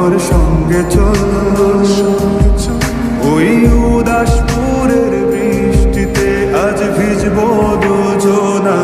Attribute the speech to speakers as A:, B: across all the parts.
A: আমার সঙ্গে চল, ওই উদাসপুরের বৃষ্টিতে আজ ভিজবো দুজনা।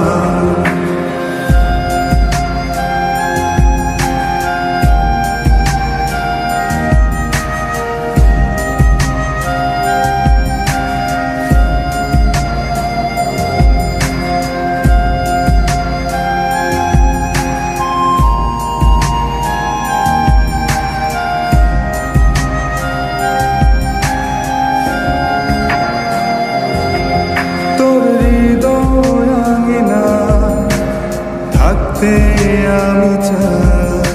A: আমি চাই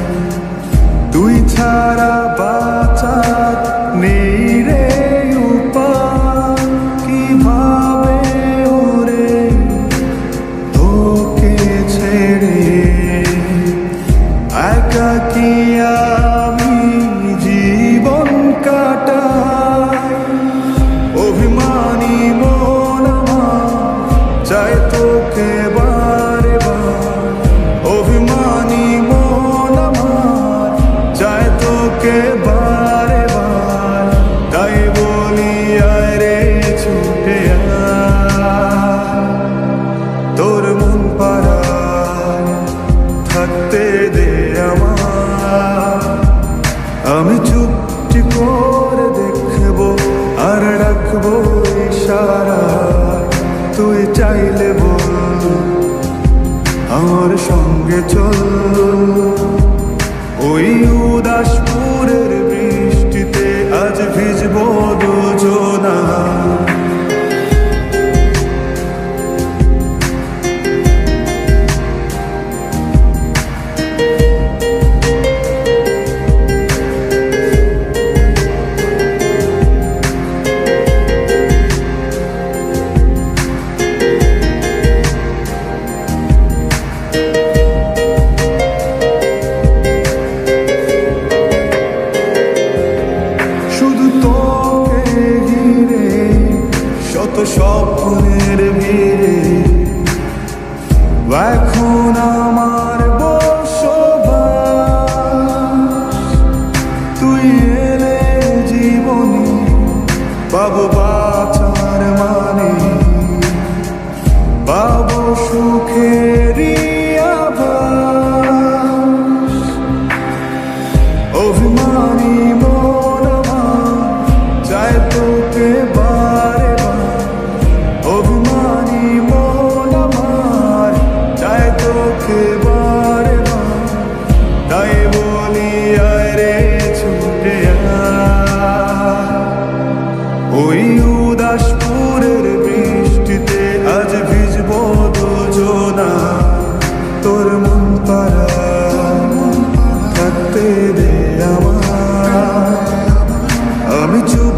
A: তুই ছাড়া বাঁচার নেই রে উপায়, কিভাবে ওরে তোকে ছেড়ে একাকী আমি জীবন কাটাই। অভিমানী মন আমার চায় তোকে বারে বার, অভিমানী মন আমার চায় তোকে বারে বার। তাই বলি আয় রে ছুটে আয়, তোর মন পাড়ায় থাকতে দে আমার। আমি চুপটি করে দেখবো আর রাখবো ইশারায়, তুই চাইলে বল আমার সঙ্গে চল, ওই উদাসপুরের বৃষ্টিতে আজ ভিজবো দুজনা। শত স্বপ্নের ভিড়ে এখন আমার বসবাস, তুই এলে জীবনে পাবো বাঁচার মানে, পাবো সুখেরই আভাস। অভিমানী মন আমার চায় তোকে বারে বার, অভিমানী মন আমার চায় তোকে বারে বার। তাই বলি আয় রে ছুটে আয়, ওই উদাসপুরের বৃষ্টিতে আজ ভিজবো দুজনা। তোর মন পাড়ায় থাকতে দে আমার, আমি চুপ